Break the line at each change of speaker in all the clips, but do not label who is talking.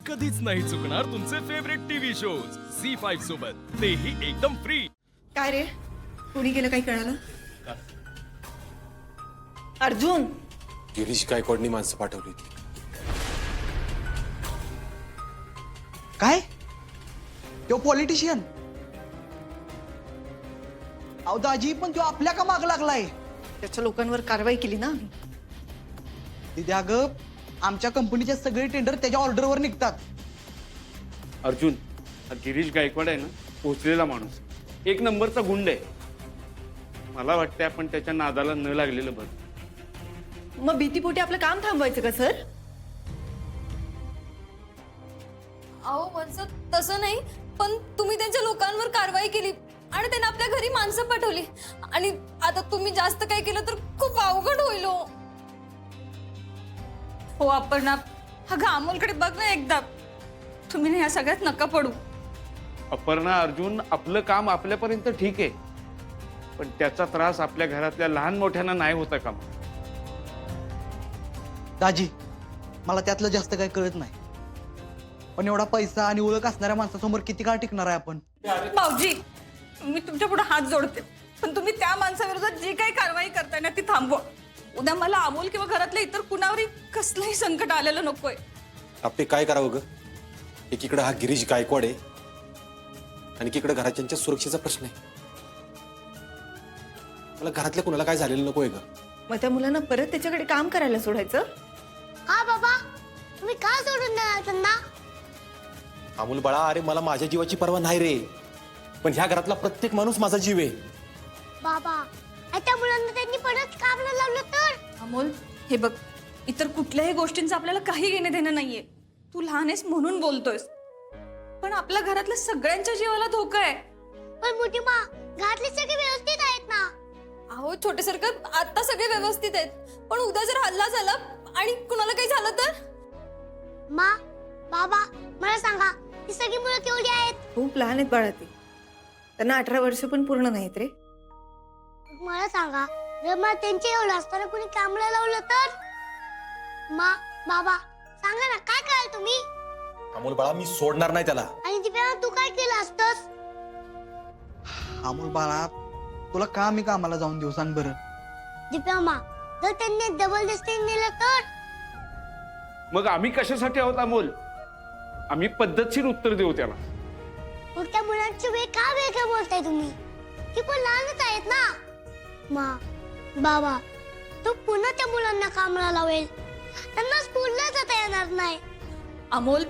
कधीच नाही चुकणार तुमचे फेवरेट टीव्ही शोज झी5 सोबत, तेही एकदम फ्री।
काय रे, कुणी गेलं काही कळालं? अर्जुन,
गिरीश गायकवाडनी माणसं पाठवली होती।
काय? तो पॉलिटिशियन? अहो दाजी, पण तो आपल्या का माग लागलाय?
त्याच्या लोकांवर कारवाई केली ना आम्ही।
दिदी अगं, आमच्या कंपनीचे सगळे टेंडर त्याच्या ऑर्डरवर निघतात।
अर्जुन, हा गिरीश गायकवाड आहे ना, पोचलेला माणूस, एक नंबरचा गुंड आहे। मला वाटतं आपण त्याच्या नादाला न लागलेलं बरं।
मग भीतीपोटी आपलं काम थांबवायचं का सर?
अहो म्हणजे तसं नाही, पण तुम्ही त्यांच्या लोकांवर कारवाई केली आणि त्यांना आपल्या घरी माणसं पाठवली, आणि आता तुम्ही जास्त काय केलं तर खूप अवघड होईल हो।
हो अपर्णा, अगं अमोलकडे बघ ना एकदा, तुम्ही ना या सगळ्यात नका पडू।
अपर्णा, अर्जुन, आपलं काम आपल्यापर्यंत ठीक आहे, पण त्याचा त्रास आपल्या घरातल्या लहान मोठ्यांना नाही होता का?
दाजी, मला त्यातलं जास्त काही कळत नाही, पण एवढा पैसा आणि ओळख असणाऱ्या माणसासमोर किती काळ टिकणार आहे आपण?
भाऊजी, मी तुमच्या पुढे हात जोडते, पण तुम्ही त्या माणसाविरोधात जी काही कारवाई करताय ना ती थांबवा। उद्या मला अमोल किंवा घरातल्या इतर कुणावरही कसलंही संकट आलेलं नकोय।
आपले काय करावं ग? एकीकडे हा गिरीश गायकवाड आहे आणि एकीकडे घराच्यांच्या सुरक्षेचा प्रश्न आहे। मला घरातल्या कुणाला काय झालेलं नकोय ग।
मग त्या मुलांना परत त्याच्याकडे काम करायला सोडायचं?
हा बाबा, तुम्ही का सोडून देणार त्यांना?
अमोल बाळा, अरे मला माझ्या जीवाची पर्वा नाही रे, पण ह्या घरातला प्रत्येक माणूस माझा जीव आहे।
बाबा, त्या मुलांना त्यांनी परत कामाला लावलं तर?
अमोल, हे बघ, इतर कुठल्याही गोष्टींचं आपल्याला काही घेणं देणं नाहीये। तू लहान आहेस म्हणून बोलतोयस, पण आपल्या घरातल्या सगळ्यांच्या जीवाला धोका आहे।
पण मोठी मा, घरातले सगळे व्यवस्थित आहेत ना?
अहो छोटे सरकार, आता सगळे व्यवस्थित आहेत, पण उद्या जर हल्ला झाला आणि कुणाला काही झालं तर?
मा, बाबा, मला सांगा, ही सगळी मुलं केवढी आहेत?
खूप लहान आहेत बाळा ते, त्यांना 18 वर्ष पण पूर्ण नाहीत रे।
मला सांगा, जर मला त्यांच्या एवढं असताना कुणी कामाला लावलं तर? मा, बाबा, सांगा ना, काय कराल तुम्ही?
अमोल बाळा, मी सोडणार नाही त्याला।
आणि दिव्या, तू काय केलं असतंस?
अमोल बाळा, तुला का मी कामाला जाऊन देऊ सांग बरं?
दिव्या मा, जर त्यांनी जबरदस्तीने नेलं तर?
मग आम्ही कशासाठी आहोत अमोल? आम्ही पद्धतशीर उत्तर देऊ त्याला।
मग त्या मुलांची वेळ का वेगळं बोलताय तुम्ही? ती पण लहानच आहेत ना? मा, बाबा, तू पुन्हा त्या मुलांना कामाला लावेल, त्यांना स्कूलला जाता येणार नाही।
अमोल,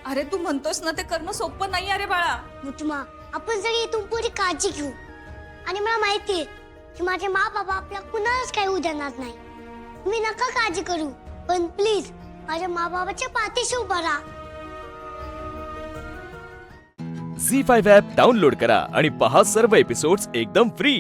अरे तू म्हणतोस ना, ते करणं सोपं नाही अरे बाळा।
मुचमा, आपण सगळी इथून पुरी काळजी घेऊ, आणि मला माहितीये की माझे मा बाबा आपल्या कुणालाच काही होऊ देणार नाही। तुम्ही नका काळजी करू, पण प्लीज माझ्या मा बाबाच्या पाठीशी उभा राहा।
झी5 ॲप डाउनलोड करा आणि पहा सर्व एपिसोड्स एकदम फ्री।